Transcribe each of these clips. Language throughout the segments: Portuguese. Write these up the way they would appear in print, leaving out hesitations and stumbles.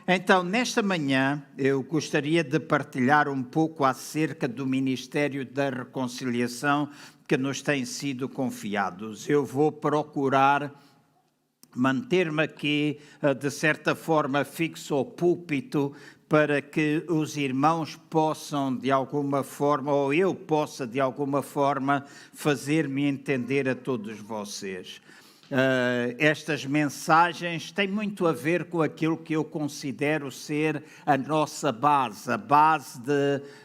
Então, nesta manhã, eu gostaria de partilhar um pouco acerca do Ministério da Reconciliação que nos tem sido confiados. Eu vou procurar manter-me aqui, de certa forma, fixo ao púlpito, para que os irmãos possam, de alguma forma, ou eu possa, de alguma forma, fazer-me entender a todos vocês. Estas mensagens têm muito a ver com aquilo que eu considero ser a nossa base, a base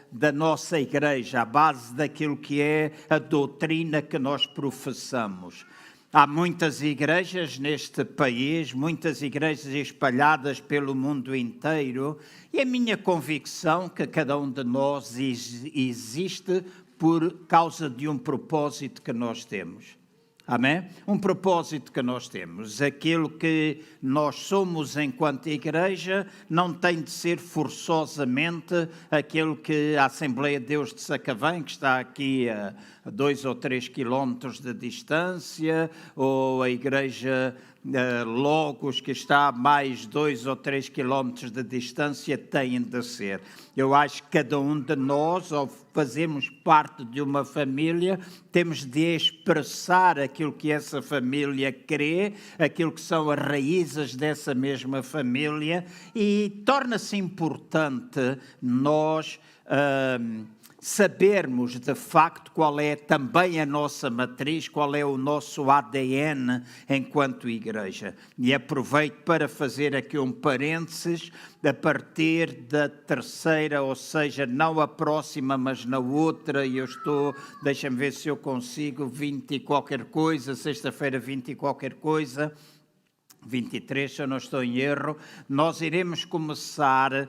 da nossa igreja, a base daquilo que é a doutrina que nós professamos. Há muitas igrejas neste país, muitas igrejas espalhadas pelo mundo inteiro, e a minha convicção que cada um de nós existe por causa de um propósito que nós temos. Amém? Um propósito que nós temos. Aquilo que nós somos enquanto igreja não tem de ser forçosamente aquilo que a Assembleia de Deus de Sacavém, que está aqui a 2 ou 3 quilómetros de distância, ou a igreja Logos, que está a mais 2 ou 3 quilómetros de distância, têm de ser. Eu acho que cada um de nós, ao fazermos parte de uma família, temos de expressar aquilo que essa família crê, aquilo que são as raízes dessa mesma família, e torna-se importante nós sabermos de facto qual é também a nossa matriz, qual é o nosso ADN enquanto igreja. E aproveito para fazer aqui um parênteses, a partir da terceira, ou seja, não a próxima, mas na outra, e eu estou, deixa-me ver se eu consigo, 20 e qualquer coisa, sexta-feira 20 e qualquer coisa, 23, se eu não estou em erro, nós iremos começar,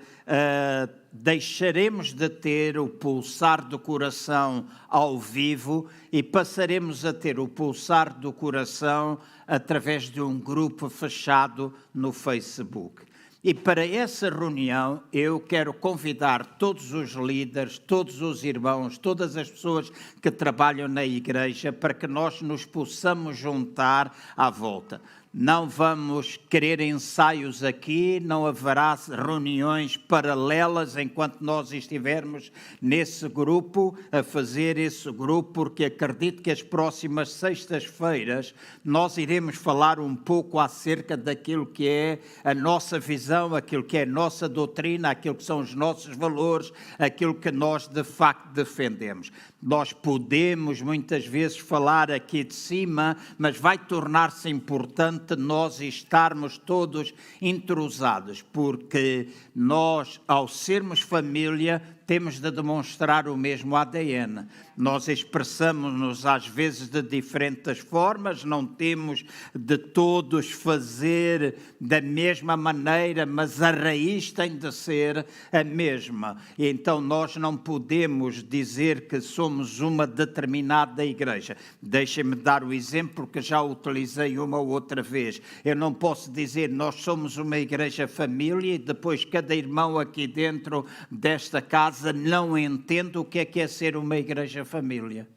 deixaremos de ter o pulsar do coração ao vivo e passaremos a ter o pulsar do coração através de um grupo fechado no Facebook. E para essa reunião eu quero convidar todos os líderes, todos os irmãos, todas as pessoas que trabalham na igreja para que nós nos possamos juntar à volta. Não vamos querer ensaios aqui, não haverá reuniões paralelas enquanto nós estivermos nesse grupo, a fazer esse grupo, porque acredito que as próximas sextas-feiras nós iremos falar um pouco acerca daquilo que é a nossa visão, aquilo que é a nossa doutrina, aquilo que são os nossos valores, aquilo que nós de facto defendemos. Nós podemos muitas vezes falar aqui de cima, mas vai tornar-se importante nós estarmos todos entrosados, porque nós, ao sermos família, temos de demonstrar o mesmo ADN. Nós expressamos-nos às vezes de diferentes formas, não temos de todos fazer da mesma maneira, mas a raiz tem de ser a mesma. E então nós não podemos dizer que somos uma determinada igreja. Deixem-me dar o exemplo que já utilizei uma ou outra vez. Eu não posso dizer nós somos uma igreja família e depois cada irmão aqui dentro desta casa não entende o que é ser uma igreja família.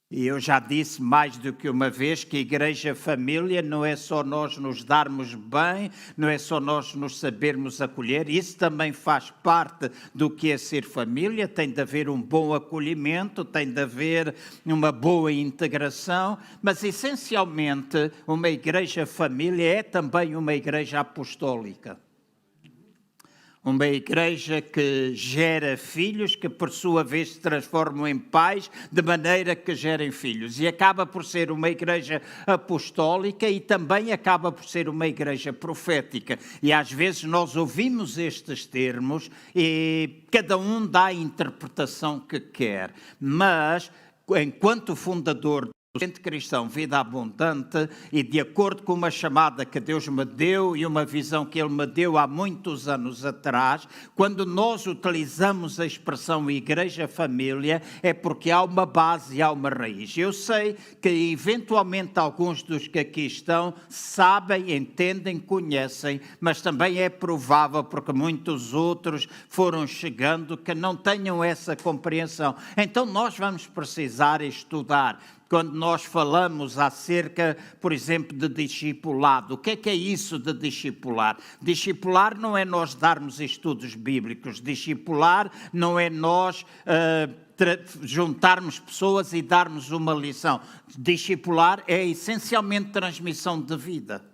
E eu já disse mais do que uma vez que igreja família não é só nós nos darmos bem, não é só nós nos sabermos acolher, isso também faz parte do que é ser família, tem de haver um bom acolhimento, tem de haver uma boa integração, mas essencialmente uma igreja família é também uma igreja apostólica. Uma igreja que gera filhos, que por sua vez se transformam em pais, de maneira que gerem filhos. E acaba por ser uma igreja apostólica e também acaba por ser uma igreja profética. E às vezes nós ouvimos estes termos e cada um dá a interpretação que quer. Mas, enquanto fundador do Centro Cristão Vida Abundante e de acordo com uma chamada que Deus me deu e uma visão que Ele me deu há muitos anos atrás, quando nós utilizamos a expressão igreja família é porque há uma base e há uma raiz. Eu sei que eventualmente alguns dos que aqui estão sabem, entendem, conhecem, mas também é provável porque muitos outros foram chegando que não tenham essa compreensão. Então nós vamos precisar estudar. quando nós falamos acerca, por exemplo, de discipulado. O que é isso de discipular? Discipular não é nós darmos estudos bíblicos. Discipular não é nós juntarmos pessoas e darmos uma lição. Discipular é essencialmente transmissão de vida.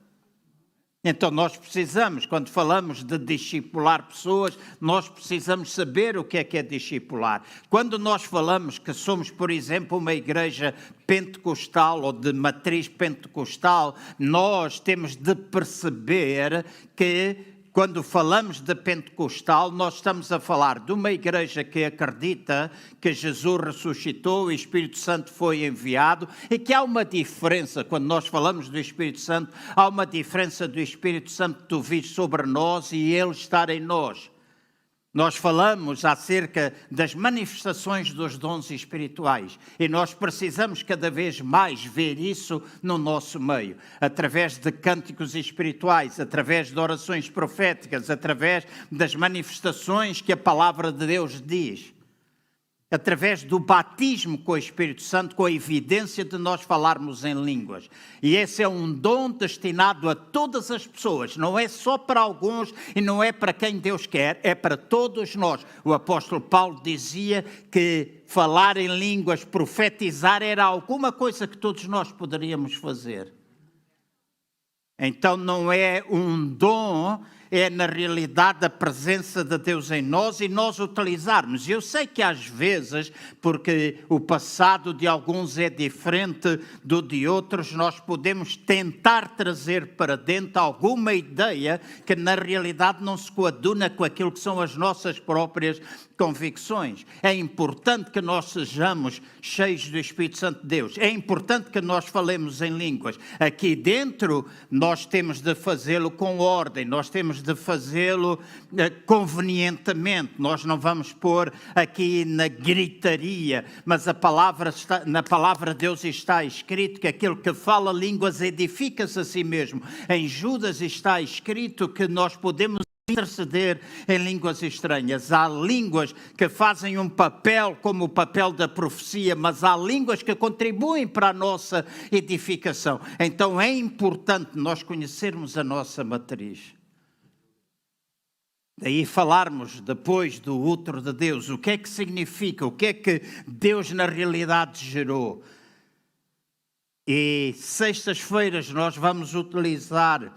Então nós precisamos, quando falamos de discipular pessoas, nós precisamos saber o que é discipular. Quando nós falamos que somos, por exemplo, uma igreja pentecostal ou de matriz pentecostal, nós temos de perceber que quando falamos de pentecostal, nós estamos a falar de uma igreja que acredita que Jesus ressuscitou, o Espírito Santo foi enviado e que há uma diferença, quando nós falamos do Espírito Santo, há uma diferença do Espírito Santo vir sobre nós e ele estar em nós. Nós falamos acerca das manifestações dos dons espirituais e nós precisamos cada vez mais ver isso no nosso meio, através de cânticos espirituais, através de orações proféticas, através das manifestações que a palavra de Deus diz, através do batismo com o Espírito Santo, com a evidência de nós falarmos em línguas. E esse é um dom destinado a todas as pessoas, não é só para alguns e não é para quem Deus quer, é para todos nós. O apóstolo Paulo dizia que falar em línguas, profetizar, era alguma coisa que todos nós poderíamos fazer. Então não é um dom, é na realidade a presença de Deus em nós e nós utilizarmos. Eu sei que às vezes, porque o passado de alguns é diferente do de outros, nós podemos tentar trazer para dentro alguma ideia que na realidade não se coaduna com aquilo que são as nossas próprias convicções. É importante que nós sejamos cheios do Espírito Santo de Deus. É importante que nós falemos em línguas. Aqui dentro nós temos de fazê-lo com ordem, nós temos de fazê-lo convenientemente. Nós não vamos pôr aqui na gritaria, mas na palavra de Deus está escrito que aquele que fala línguas edifica-se a si mesmo. Em Judas está escrito que nós podemos interceder em línguas estranhas. Há línguas que fazem um papel como o papel da profecia, mas há línguas que contribuem para a nossa edificação. Então é importante nós conhecermos a nossa matriz. Daí falarmos depois do útero de Deus, o que é que significa, o que é que Deus na realidade gerou. E sextas-feiras nós vamos utilizar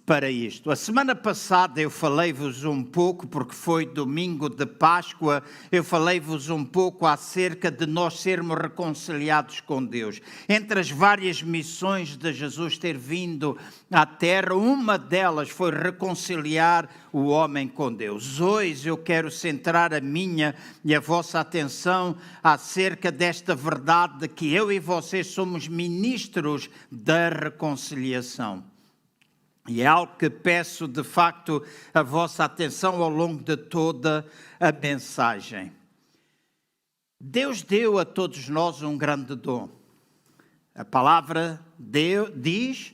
para isto. A semana passada eu falei-vos um pouco, porque foi domingo de Páscoa, eu falei-vos um pouco acerca de nós sermos reconciliados com Deus. Entre as várias missões de Jesus ter vindo à Terra, uma delas foi reconciliar o homem com Deus. Hoje eu quero centrar a minha e a vossa atenção acerca desta verdade de que eu e vocês somos ministros da reconciliação. E é algo que peço, de facto, a vossa atenção ao longo de toda a mensagem. Deus deu a todos nós um grande dom. A palavra diz,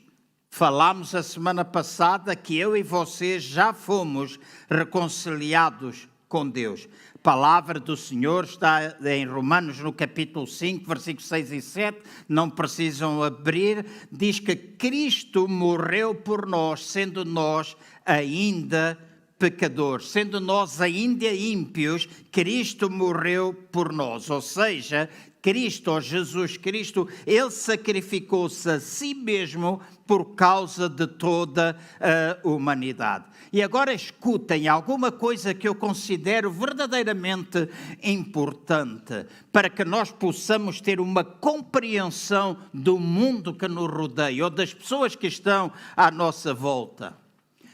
falámos a semana passada, que eu e vocês já fomos reconciliados com Deus. A palavra do Senhor está em Romanos, no capítulo 5, versículos 6 e 7, não precisam abrir, diz que Cristo morreu por nós, sendo nós ainda pecadores, sendo nós ainda ímpios, Cristo morreu por nós, ou seja, Cristo, ou Jesus Cristo, Ele sacrificou-se a si mesmo por causa de toda a humanidade. E agora escutem alguma coisa que eu considero verdadeiramente importante para que nós possamos ter uma compreensão do mundo que nos rodeia ou das pessoas que estão à nossa volta.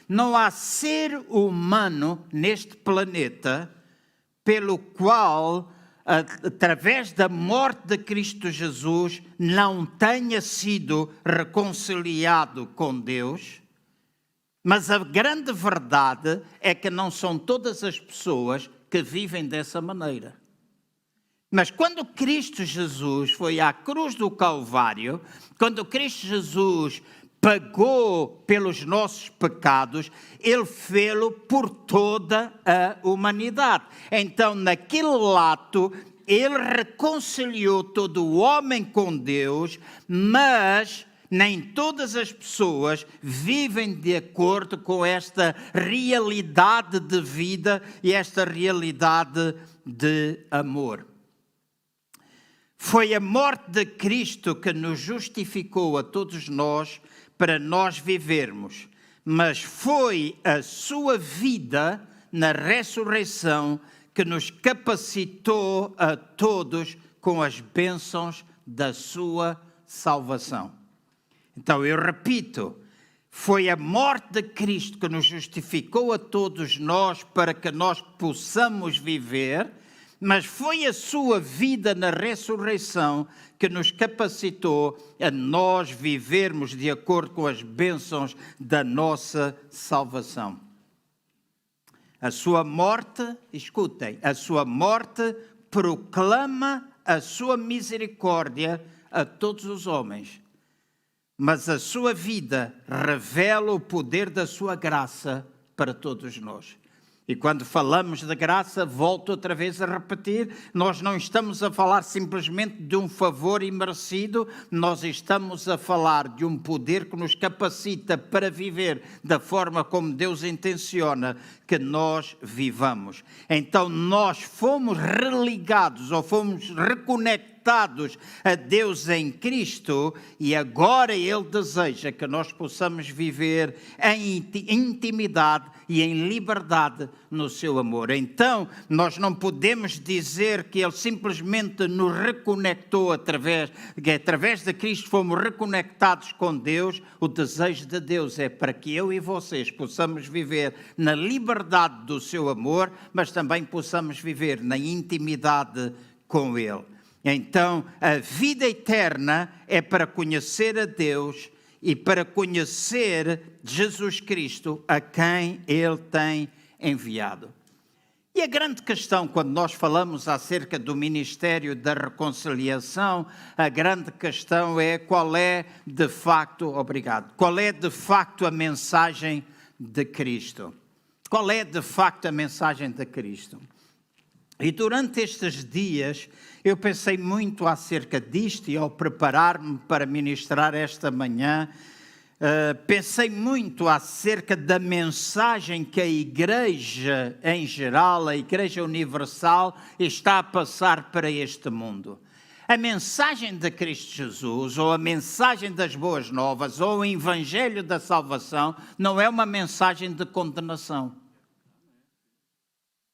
Não há ser humano neste planeta pelo qual, através da morte de Cristo Jesus, não tenha sido reconciliado com Deus. Mas a grande verdade é que não são todas as pessoas que vivem dessa maneira. Mas quando Cristo Jesus foi à cruz do Calvário, quando Cristo Jesus pagou pelos nossos pecados, Ele fê-lo por toda a humanidade. Então, naquele ato, ele reconciliou todo o homem com Deus, mas nem todas as pessoas vivem de acordo com esta realidade de vida e esta realidade de amor. Foi a morte de Cristo que nos justificou a todos nós para nós vivermos, mas foi a sua vida na ressurreição que nos capacitou a todos com as bênçãos da sua salvação. Então eu repito, foi a morte de Cristo que nos justificou a todos nós para que nós possamos viver, mas foi a sua vida na ressurreição que nos capacitou a nós vivermos de acordo com as bênçãos da nossa salvação. A sua morte, escutem, a sua morte proclama a sua misericórdia a todos os homens, mas a sua vida revela o poder da sua graça para todos nós. E quando falamos de graça, volto outra vez a repetir, nós não estamos a falar simplesmente de um favor imerecido, nós estamos a falar de um poder que nos capacita para viver da forma como Deus intenciona que nós vivamos. Então nós fomos religados ou fomos reconectados a Deus em Cristo e agora Ele deseja que nós possamos viver em intimidade e em liberdade no seu amor. Então, nós não podemos dizer que Ele simplesmente nos reconectou através de Cristo fomos reconectados com Deus. O desejo de Deus é para que eu e vocês possamos viver na liberdade do seu amor, mas também possamos viver na intimidade com Ele. Então, a vida eterna é para conhecer a Deus e para conhecer Jesus Cristo, a quem Ele tem enviado. E a grande questão, quando nós falamos acerca do ministério da reconciliação, a grande questão é qual é de facto a mensagem de Cristo. Qual é de facto a mensagem de Cristo? E durante estes dias eu pensei muito acerca disto e ao preparar-me para ministrar esta manhã, pensei muito acerca da mensagem que a Igreja em geral, a Igreja Universal, está a passar para este mundo. A mensagem de Cristo Jesus, ou a mensagem das boas novas, ou o Evangelho da salvação, não é uma mensagem de condenação.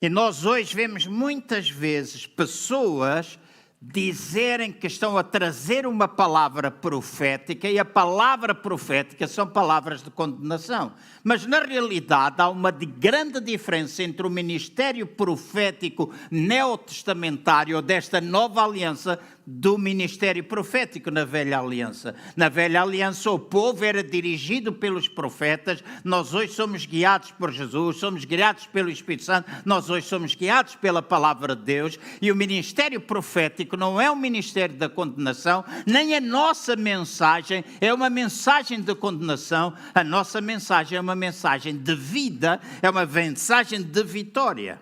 E nós hoje vemos muitas vezes pessoas dizerem que estão a trazer uma palavra profética e a palavra profética são palavras de condenação. Mas na realidade há uma grande diferença entre o ministério profético neotestamentário ou desta nova aliança do ministério profético na velha aliança. Na velha aliança o povo era dirigido pelos profetas, nós hoje somos guiados por Jesus, somos guiados pelo Espírito Santo, nós hoje somos guiados pela palavra de Deus e o ministério profético não é um ministério da condenação, nem a nossa mensagem é uma mensagem de condenação, a nossa mensagem é uma mensagem de vida, é uma mensagem de vitória.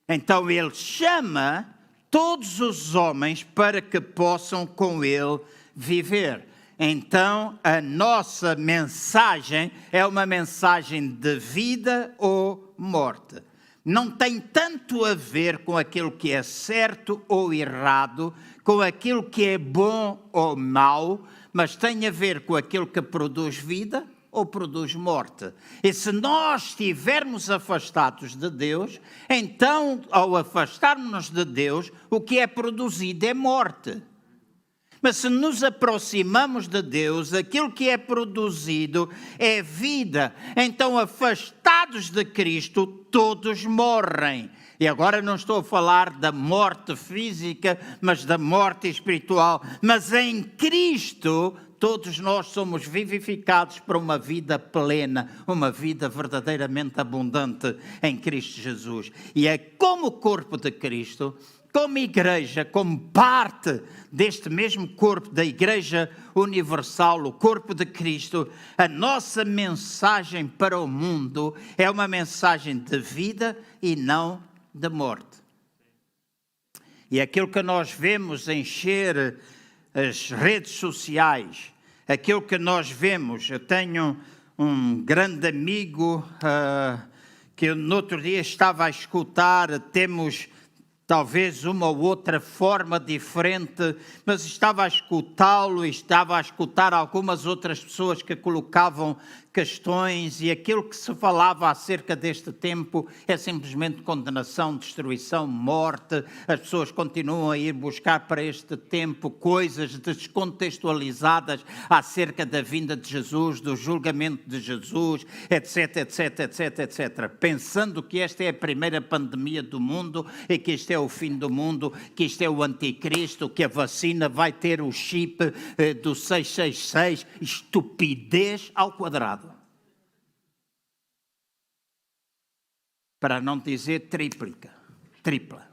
Então ele chama todos os homens para que possam com ele viver. Então a nossa mensagem é uma mensagem de vida ou morte. Não tem tanto a ver com aquilo que é certo ou errado, com aquilo que é bom ou mau, mas tem a ver com aquilo que produz vida ou produz morte. E se nós estivermos afastados de Deus, então, ao afastarmos-nos de Deus, o que é produzido é morte. Mas se nos aproximamos de Deus, aquilo que é produzido é vida. Então, afastados de Cristo, todos morrem. E agora não estou a falar da morte física, mas da morte espiritual. Mas em Cristo, todos nós somos vivificados para uma vida plena, uma vida verdadeiramente abundante em Cristo Jesus. E é como corpo de Cristo, como igreja, como parte deste mesmo corpo da Igreja Universal, o corpo de Cristo, a nossa mensagem para o mundo é uma mensagem de vida e não de morte. E aquilo que nós vemos encher as redes sociais, aquilo que nós vemos, eu tenho um grande amigo que eu no outro dia estava a escutar, temos talvez uma ou outra forma diferente, mas estava a escutá-lo e estava a escutar algumas outras pessoas que colocavam questões, e aquilo que se falava acerca deste tempo é simplesmente condenação, destruição, morte. As pessoas continuam a ir buscar para este tempo coisas descontextualizadas acerca da vinda de Jesus, do julgamento de Jesus, etc, etc, etc, etc. Pensando que esta é a primeira pandemia do mundo e que este é o fim do mundo, que isto é o anticristo, que a vacina vai ter o chip do 666, estupidez ao quadrado. Para não dizer tripla.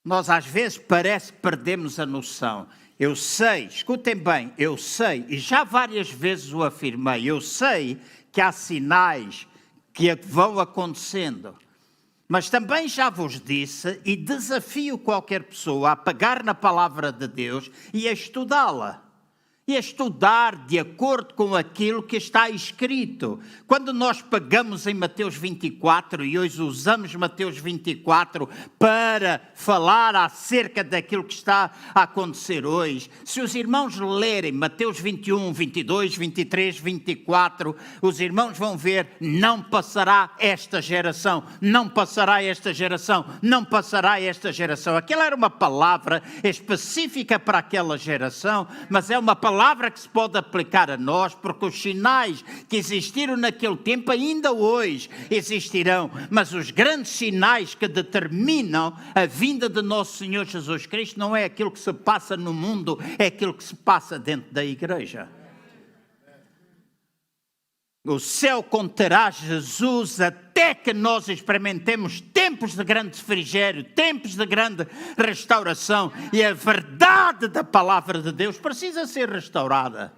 Nós às vezes parece que perdemos a noção. Eu sei, escutem bem, eu sei, e já várias vezes o afirmei, eu sei que há sinais que vão acontecendo, mas também já vos disse e desafio qualquer pessoa a pegar na palavra de Deus e a estudá-la. E a estudar de acordo com aquilo que está escrito. Quando nós pegamos em Mateus 24, e hoje usamos Mateus 24 para falar acerca daquilo que está a acontecer hoje, se os irmãos lerem Mateus 21, 22, 23, 24, os irmãos vão ver, não passará esta geração, não passará esta geração, não passará esta geração. Aquela era uma palavra específica para aquela geração, mas é uma palavra que se pode aplicar a nós, porque os sinais que existiram naquele tempo ainda hoje existirão, mas os grandes sinais que determinam a vinda de nosso Senhor Jesus Cristo não é aquilo que se passa no mundo, é aquilo que se passa dentro da igreja. O céu conterá Jesus até que nós experimentemos tempos de grande refrigério, tempos de grande restauração, e a verdade da palavra de Deus precisa ser restaurada.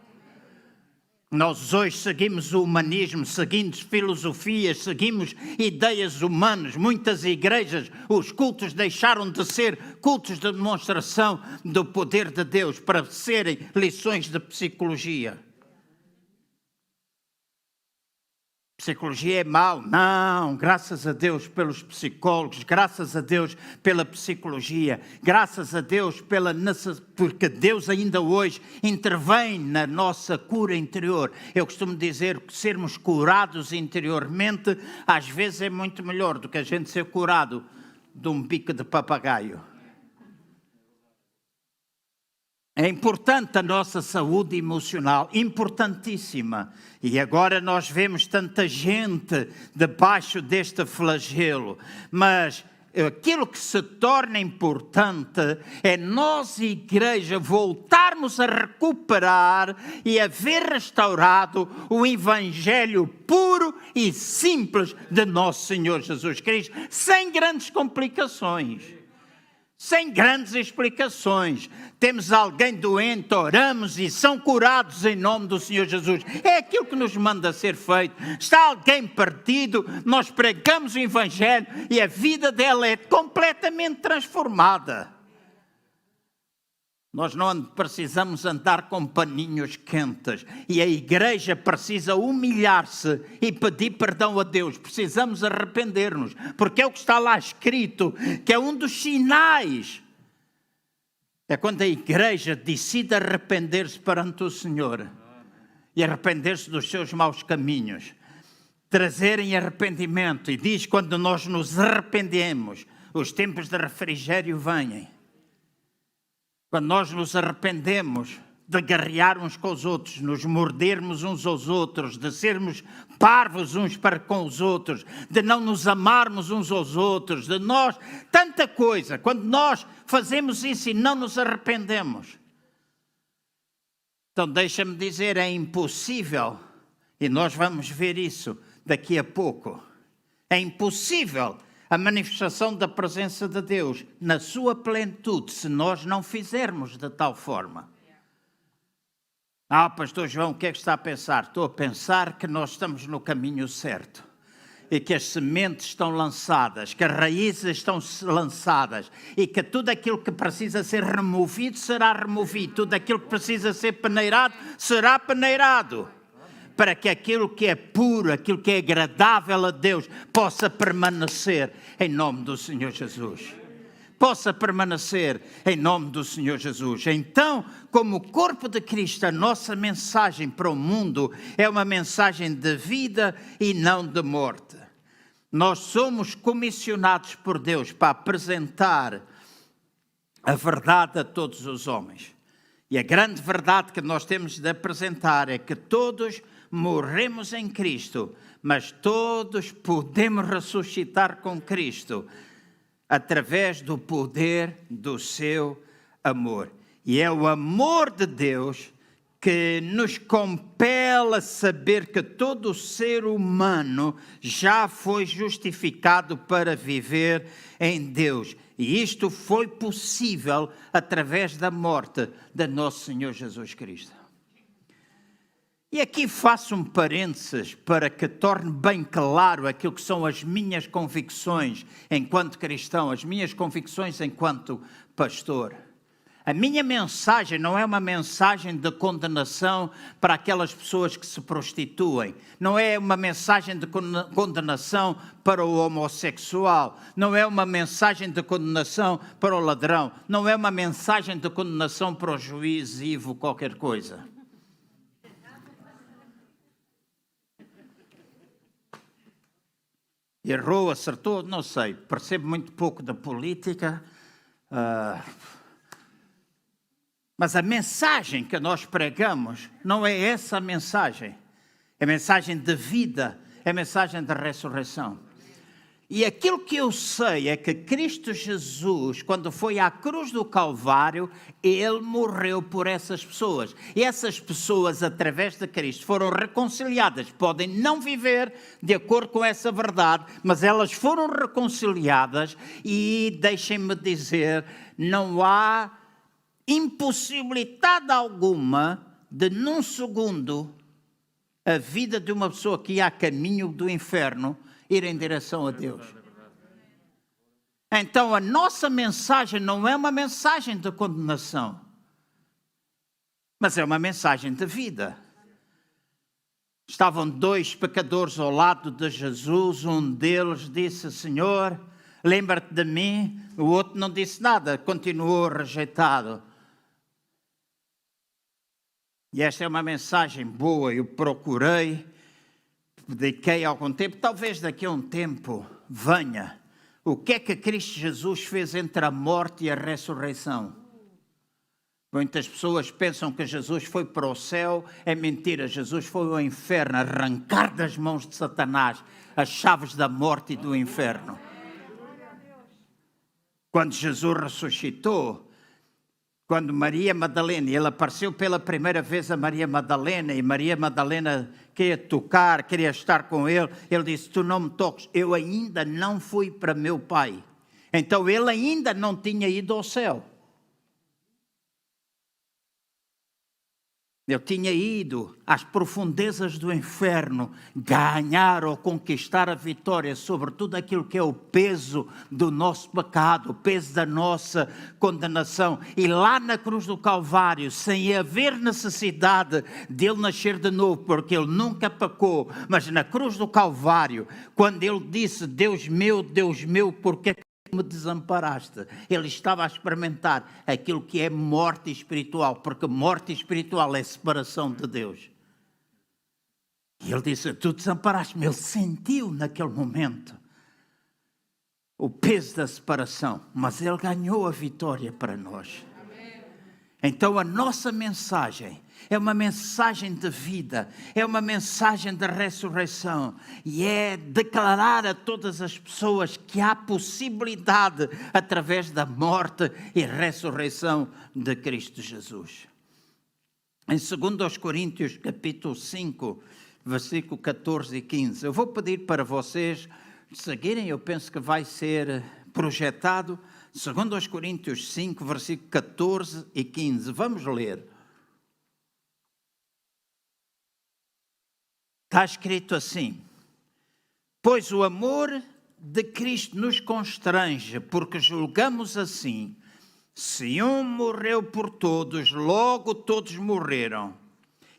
Nós hoje seguimos o humanismo, seguimos filosofias, seguimos ideias humanas. Muitas igrejas, os cultos deixaram de ser cultos de demonstração do poder de Deus para serem lições de psicologia. Psicologia é mau? Não, graças a Deus pelos psicólogos, graças a Deus pela psicologia, graças a Deus porque Deus ainda hoje intervém na nossa cura interior. Eu costumo dizer que sermos curados interiormente às vezes é muito melhor do que a gente ser curado de um bico de papagaio. É importante a nossa saúde emocional, importantíssima. E agora nós vemos tanta gente debaixo deste flagelo. Mas aquilo que se torna importante é nós, igreja, voltarmos a recuperar e a ver restaurado o evangelho puro e simples de nosso Senhor Jesus Cristo, sem grandes complicações. Sem grandes explicações. Temos alguém doente, oramos e são curados em nome do Senhor Jesus. É aquilo que nos manda ser feito. Está alguém perdido, nós pregamos o Evangelho e a vida dela é completamente transformada. Nós não precisamos andar com paninhos quentes, e a igreja precisa humilhar-se e pedir perdão a Deus. Precisamos arrepender-nos, porque é o que está lá escrito, que é um dos sinais. É quando a igreja decide arrepender-se perante o Senhor e arrepender-se dos seus maus caminhos, trazerem arrependimento. E diz, quando nós nos arrependemos, os tempos de refrigério vêm. Quando nós nos arrependemos de guerrear uns com os outros, nos mordermos uns aos outros, de sermos parvos uns para com os outros, de não nos amarmos uns aos outros, de nós, tanta coisa. Quando nós fazemos isso e não nos arrependemos, então deixa-me dizer, é impossível, e nós vamos ver isso daqui a pouco, é impossível a manifestação da presença de Deus na sua plenitude, se nós não fizermos de tal forma. Pastor João, o que é que está a pensar? Estou a pensar que nós estamos no caminho certo. e que as sementes estão lançadas, que as raízes estão lançadas e que tudo aquilo que precisa ser removido será removido, tudo aquilo que precisa ser peneirado será peneirado, para que aquilo que é puro, aquilo que é agradável a Deus possa permanecer em nome do Senhor Jesus. Possa permanecer em nome do Senhor Jesus. Então, como corpo de Cristo, a nossa mensagem para o mundo é uma mensagem de vida e não de morte. Nós somos comissionados por Deus para apresentar a verdade a todos os homens. E a grande verdade que nós temos de apresentar é que todos morremos em Cristo, mas todos podemos ressuscitar com Cristo através do poder do seu amor. E é o amor de Deus que nos compele a saber que todo o ser humano já foi justificado para viver em Deus. E isto foi possível através da morte de nosso Senhor Jesus Cristo. E aqui faço um parênteses para que torne bem claro aquilo que são as minhas convicções enquanto cristão, as minhas convicções enquanto pastor. A minha mensagem não é uma mensagem de condenação para aquelas pessoas que se prostituem. Não é uma mensagem de condenação para o homossexual. Não é uma mensagem de condenação para o ladrão. Não é uma mensagem de condenação para o juiz Ivo qualquer coisa. Errou, acertou, não sei, percebo muito pouco da política, mas a mensagem que nós pregamos não é essa a mensagem. É mensagem de vida, é mensagem de ressurreição. E aquilo que eu sei é que Cristo Jesus, quando foi à cruz do Calvário, Ele morreu por essas pessoas. E essas pessoas, através de Cristo, foram reconciliadas. Podem não viver de acordo com essa verdade, mas elas foram reconciliadas e, deixem-me dizer, não há impossibilidade alguma de, num segundo, a vida de uma pessoa que ia a caminho do inferno ir em direção a Deus. Então, a nossa mensagem não é uma mensagem de condenação, mas é uma mensagem de vida. Estavam dois pecadores ao lado de Jesus, um deles disse, Senhor, lembra-te de mim, o outro não disse nada, continuou rejeitado. E esta é uma mensagem boa, eu procurei, dediquei algum tempo, talvez daqui a um tempo venha. O que é que Cristo Jesus fez entre a morte e a ressurreição? Muitas pessoas pensam que Jesus foi para o céu, é mentira, Jesus foi ao inferno, arrancar das mãos de Satanás as chaves da morte e do inferno. Quando Jesus ressuscitou, quando Maria Madalena, ele apareceu pela primeira vez a Maria Madalena, e Maria Madalena queria tocar, queria estar com ele, ele disse, tu não me toques, eu ainda não fui para meu Pai. Então ele ainda não tinha ido ao céu. Ele tinha ido às profundezas do inferno, ganhar ou conquistar a vitória sobre tudo aquilo que é o peso do nosso pecado, o peso da nossa condenação. E lá na cruz do Calvário, sem haver necessidade de ele nascer de novo, porque ele nunca pecou, mas na cruz do Calvário, quando ele disse, Deus meu, por que me desamparaste? Ele estava a experimentar aquilo que é morte espiritual, porque morte espiritual é separação de Deus. E ele disse, tu desamparaste-me. Ele sentiu naquele momento o peso da separação, mas ele ganhou a vitória para nós. Então a nossa mensagem é uma mensagem de vida, é uma mensagem de ressurreição e é declarar a todas as pessoas que há possibilidade através da morte e ressurreição de Cristo Jesus. Em 2 Coríntios capítulo 5, versículo 14 e 15, eu vou pedir para vocês seguirem, eu penso que vai ser projetado, 2 Coríntios 5, versículo 14 e 15. Vamos ler. Está escrito assim, Pois o amor de Cristo nos constrange, porque julgamos assim: se um morreu por todos, logo todos morreram.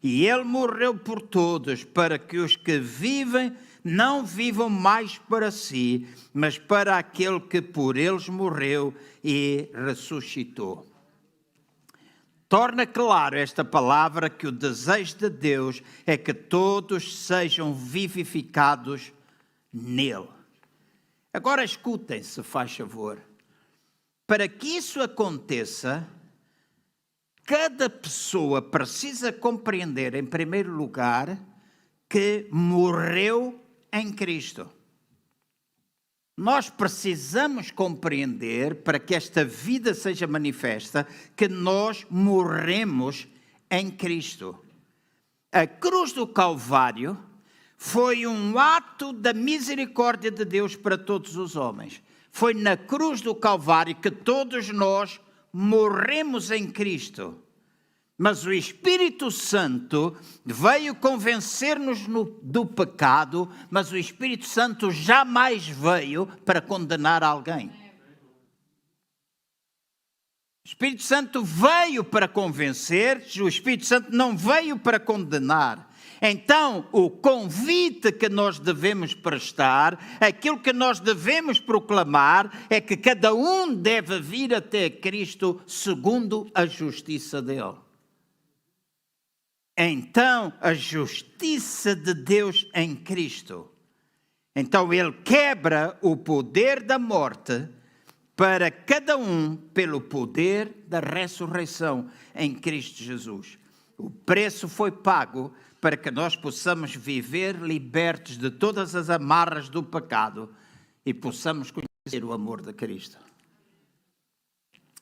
E ele morreu por todos, para que os que vivem não vivam mais para si, mas para aquele que por eles morreu e ressuscitou. Torna claro esta palavra que o desejo de Deus é que todos sejam vivificados nele. Agora escutem, se faz favor. Para que isso aconteça, cada pessoa precisa compreender, em primeiro lugar, que morreu em Cristo. Nós precisamos compreender, para que esta vida seja manifesta, que nós morremos em Cristo. A cruz do Calvário foi um ato da misericórdia de Deus para todos os homens. Foi na cruz do Calvário que todos nós morremos em Cristo. Mas o Espírito Santo veio convencer-nos do pecado, mas o Espírito Santo jamais veio para condenar alguém. O Espírito Santo veio para convencer, o Espírito Santo não veio para condenar. Então, o convite que nós devemos prestar, aquilo que nós devemos proclamar, é que cada um deve vir até Cristo segundo a justiça dele. Então, a justiça de Deus em Cristo. Então, ele quebra o poder da morte para cada um pelo poder da ressurreição em Cristo Jesus. O preço foi pago para que nós possamos viver libertos de todas as amarras do pecado e possamos conhecer o amor de Cristo.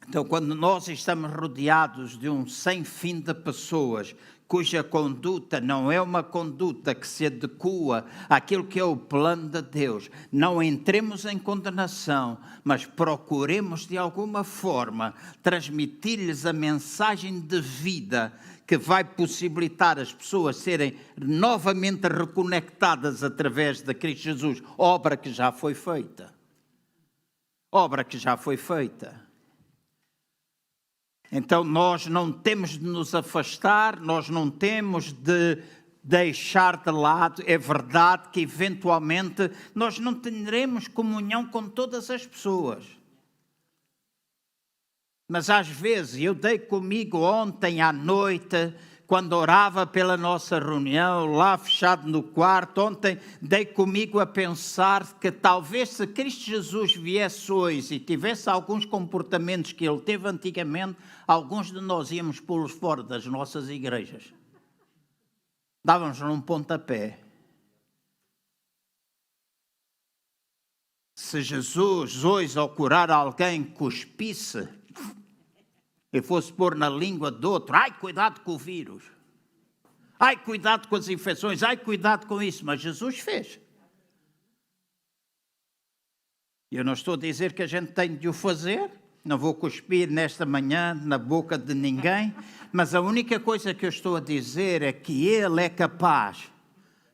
Então, quando nós estamos rodeados de um sem fim de pessoas cuja conduta não é uma conduta que se adequa àquilo que é o plano de Deus, não entremos em condenação, mas procuremos de alguma forma transmitir-lhes a mensagem de vida que vai possibilitar as pessoas serem novamente reconectadas através de Cristo Jesus, obra que já foi feita. Obra que já foi feita. Então nós não temos de nos afastar, nós não temos de deixar de lado. É verdade que eventualmente nós não teremos comunhão com todas as pessoas. Mas às vezes, eu dei comigo ontem à noite, quando orava pela nossa reunião, lá fechado no quarto, ontem dei comigo a pensar que talvez se Cristo Jesus viesse hoje e tivesse alguns comportamentos que ele teve antigamente, alguns de nós íamos pô-los fora das nossas igrejas. Dávamos-lhe um pontapé. Se Jesus hoje, ao curar alguém, cuspisse e fosse pôr na língua do outro, ai, cuidado com o vírus, ai, cuidado com as infecções, ai, cuidado com isso, mas Jesus fez. Eu não estou a dizer que a gente tem de o fazer, não vou cuspir nesta manhã na boca de ninguém, mas a única coisa que eu estou a dizer é que Ele é capaz.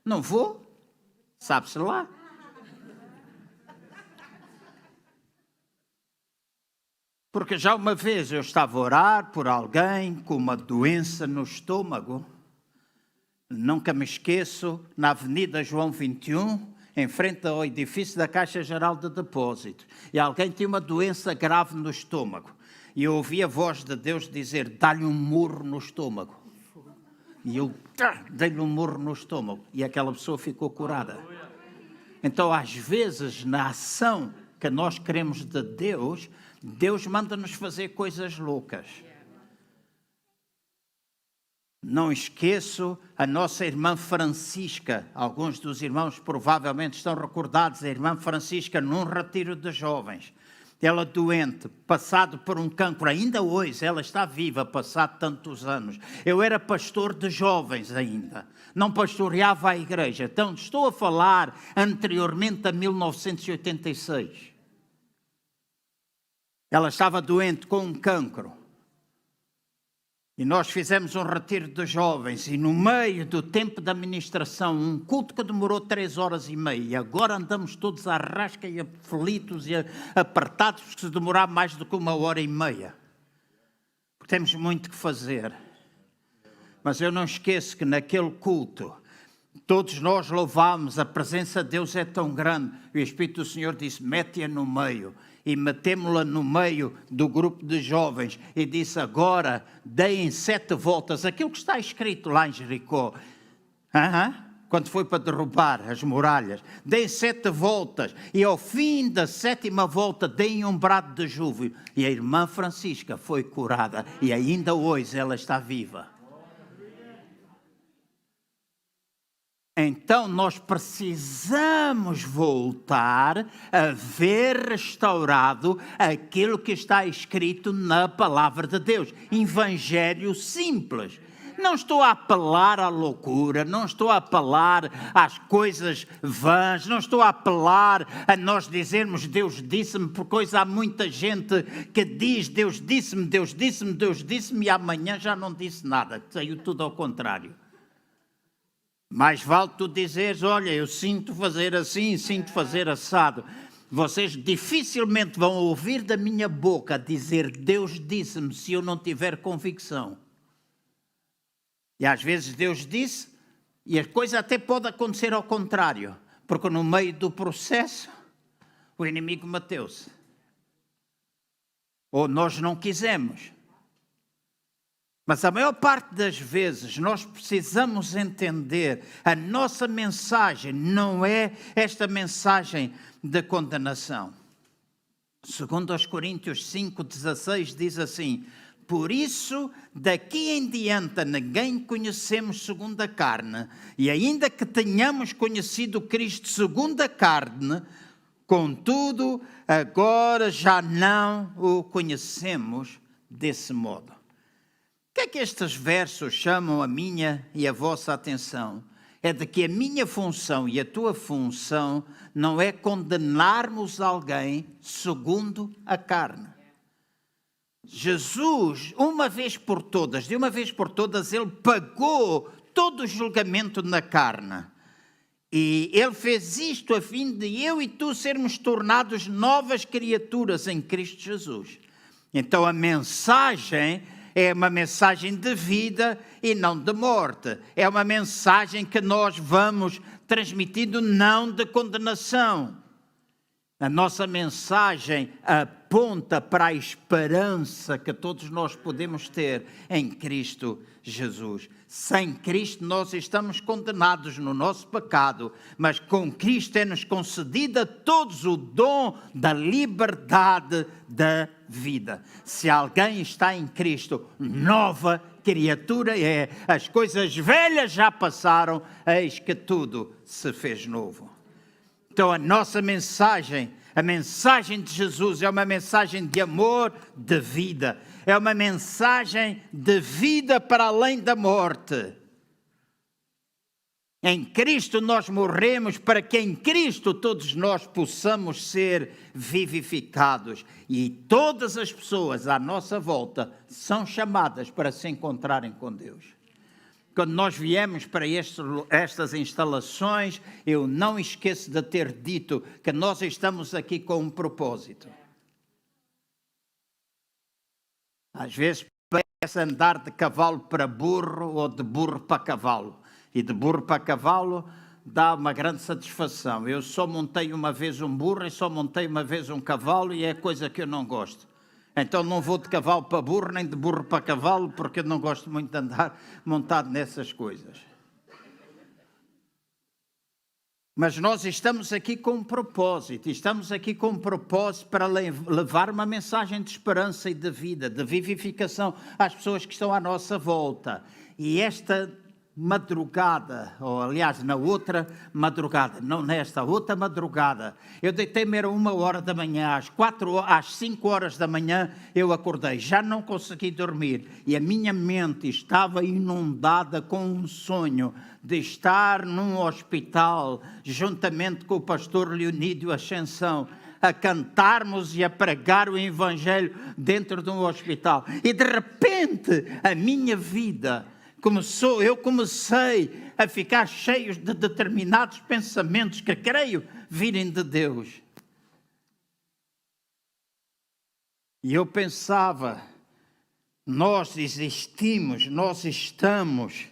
Não vou? Sabe-se lá. Porque já uma vez eu estava a orar por alguém com uma doença no estômago. Nunca me esqueço, na Avenida João 21, em frente ao edifício da Caixa Geral de Depósitos. E alguém tinha uma doença grave no estômago. E eu ouvi a voz de Deus dizer, dá-lhe um murro no estômago. E eu dei-lhe um murro no estômago. E aquela pessoa ficou curada. Então, às vezes, na ação que nós queremos de Deus, Deus manda-nos fazer coisas loucas. Não esqueço a nossa irmã Francisca. Alguns dos irmãos provavelmente estão recordados. A irmã Francisca num retiro de jovens. Ela doente, passado por um cancro. Ainda hoje ela está viva, passado tantos anos. Eu era pastor de jovens ainda. Não pastoreava a igreja. Então estou a falar anteriormente a 1986. Ela estava doente com um cancro. E nós fizemos um retiro de jovens e no meio do tempo da ministração, um culto que demorou 3h30, e agora andamos todos à rasca e aflitos e apertados, porque se demorar mais do que 1h30. Porque temos muito que fazer. Mas eu não esqueço que naquele culto, todos nós louvámos, a presença de Deus é tão grande. E o Espírito do Senhor disse, mete-a no meio. E metemos-la no meio do grupo de jovens e disse, agora deem 7 voltas, aquilo que está escrito lá em Jericó, quando foi para derrubar as muralhas, deem 7 voltas e ao fim da 7ª volta deem um brado de júbilo. E a irmã Francisca foi curada e ainda hoje ela está viva. Então, nós precisamos voltar a ver restaurado aquilo que está escrito na Palavra de Deus. Evangelho simples. Não estou a apelar à loucura, não estou a apelar às coisas vãs, não estou a apelar a nós dizermos Deus disse-me, porque há muita gente que diz Deus disse-me, Deus disse-me, Deus disse-me e amanhã já não disse nada, saiu tudo ao contrário. Mais vale tu dizeres, olha, eu sinto fazer assim, sinto fazer assado. Vocês dificilmente vão ouvir da minha boca dizer Deus disse-me se eu não tiver convicção. E às vezes Deus disse e a coisa até pode acontecer ao contrário, porque no meio do processo o inimigo meteu-se. Ou nós não quisemos. Mas a maior parte das vezes nós precisamos entender, a nossa mensagem não é esta mensagem de condenação. Segundo aos Coríntios 5,16 diz assim, por isso daqui em diante ninguém conhecemos segundo a carne, e ainda que tenhamos conhecido Cristo segundo a carne, contudo agora já não o conhecemos desse modo. O que é que estes versos chamam a minha e a vossa atenção? É de que a minha função e a tua função não é condenarmos alguém segundo a carne. Jesus, de uma vez por todas, Ele pagou todo o julgamento na carne. E Ele fez isto a fim de eu e tu sermos tornados novas criaturas em Cristo Jesus. Então a mensagem é uma mensagem de vida e não de morte. É uma mensagem que nós vamos transmitindo, não de condenação. A nossa mensagem aponta para a esperança que todos nós podemos ter em Cristo Jesus. Sem Cristo nós estamos condenados no nosso pecado, mas com Cristo é-nos concedido a todos o dom da liberdade da vida. Se alguém está em Cristo, nova criatura é. As coisas velhas já passaram, eis que tudo se fez novo. Então a nossa mensagem, a mensagem de Jesus é uma mensagem de amor, de vida. É uma mensagem de vida para além da morte. Em Cristo nós morremos para que em Cristo todos nós possamos ser vivificados. E todas as pessoas à nossa volta são chamadas para se encontrarem com Deus. Quando nós viemos para estas instalações, eu não esqueço de ter dito que nós estamos aqui com um propósito. Às vezes parece andar de cavalo para burro ou de burro para cavalo. E de burro para cavalo dá uma grande satisfação. Eu só montei uma vez um burro e só montei uma vez um cavalo e é coisa que eu não gosto. Então não vou de cavalo para burro, nem de burro para cavalo, porque eu não gosto muito de andar montado nessas coisas. Mas nós estamos aqui com um propósito, para levar uma mensagem de esperança e de vida, de vivificação às pessoas que estão à nossa volta. E esta madrugada, ou aliás, na outra madrugada, não nesta, outra madrugada, eu deitei-me, era 1h da manhã, às 5 horas da manhã eu acordei, já não consegui dormir, e a minha mente estava inundada com um sonho de estar num hospital, juntamente com o pastor Leonídio Ascensão, a cantarmos e a pregar o Evangelho dentro de um hospital. E de repente a minha vida eu comecei a ficar cheio de determinados pensamentos que creio virem de Deus. E eu pensava, nós existimos, nós estamos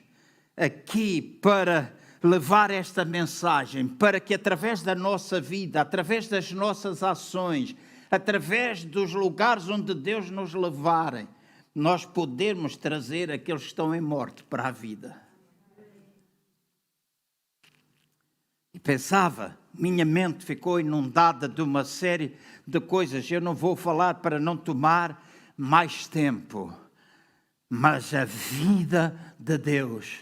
aqui para levar esta mensagem, para que através da nossa vida, através das nossas ações, através dos lugares onde Deus nos levarem, nós podemos trazer aqueles que estão em morte para a vida. E pensava, minha mente ficou inundada de uma série de coisas. Eu não vou falar para não tomar mais tempo, mas a vida de Deus.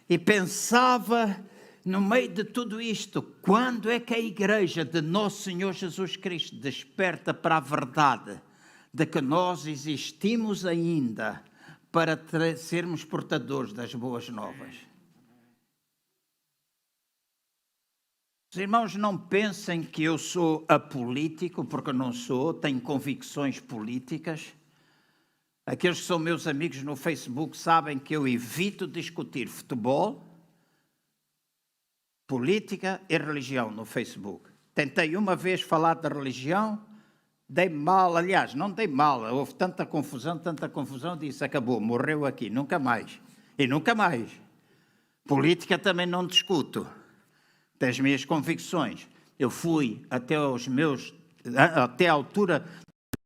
E pensava, no meio de tudo isto, quando é que a igreja de Nosso Senhor Jesus Cristo desperta para a verdade de que nós existimos ainda para sermos portadores das boas novas? Os irmãos não pensem que eu sou apolítico, porque não sou, tenho convicções políticas. Aqueles que são meus amigos no Facebook sabem que eu evito discutir futebol, política e religião no Facebook. Tentei uma vez falar de religião, dei mal, aliás, não dei mal, houve tanta confusão, disse, acabou, morreu aqui, nunca mais. E nunca mais. Política também não discuto, das minhas convicções. Eu fui até a altura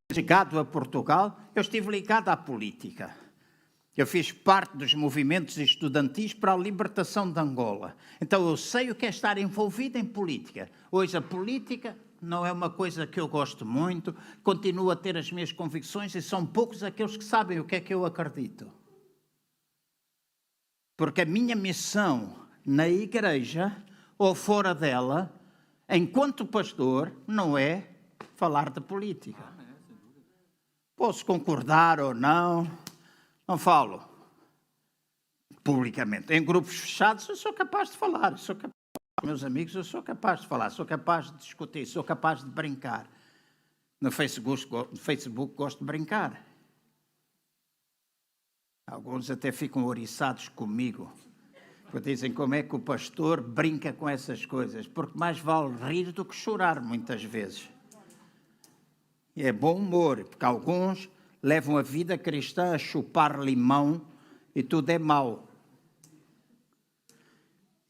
de chegado a Portugal, eu estive ligado à política. Eu fiz parte dos movimentos estudantis para a libertação de Angola. Então eu sei o que é estar envolvido em política. Hoje a política não é uma coisa que eu gosto muito, continuo a ter as minhas convicções e são poucos aqueles que sabem o que é que eu acredito. Porque a minha missão na igreja ou fora dela, enquanto pastor, não é falar de política. Posso concordar ou não falo publicamente. Em grupos fechados eu sou capaz de falar, meus amigos, eu sou capaz de falar, sou capaz de discutir, sou capaz de brincar. No Facebook gosto de brincar. Alguns até ficam oriçados comigo. Porque dizem como é que o pastor brinca com essas coisas, porque mais vale rir do que chorar muitas vezes. E é bom humor, porque alguns levam a vida cristã a chupar limão e tudo é mau.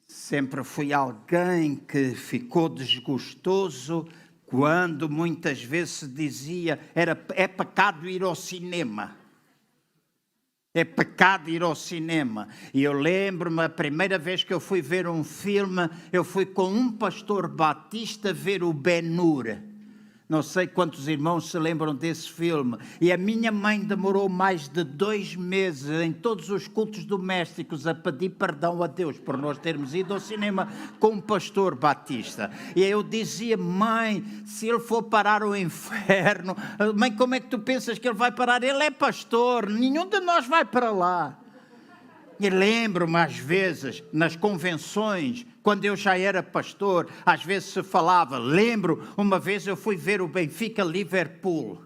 Sempre fui alguém que ficou desgostoso quando muitas vezes se dizia é pecado ir ao cinema. É pecado ir ao cinema. E eu lembro-me, a primeira vez que eu fui ver um filme, eu fui com um pastor batista ver o Ben-Hur. Não sei quantos irmãos se lembram desse filme. E a minha mãe demorou mais de 2 meses em todos os cultos domésticos a pedir perdão a Deus por nós termos ido ao cinema com um pastor batista. E eu dizia, mãe, se ele for parar ao inferno, mãe, como é que tu pensas que ele vai parar? Ele é pastor, nenhum de nós vai para lá. E lembro-me, às vezes, nas convenções, quando eu já era pastor, às vezes se falava, lembro, uma vez eu fui ver o Benfica-Liverpool.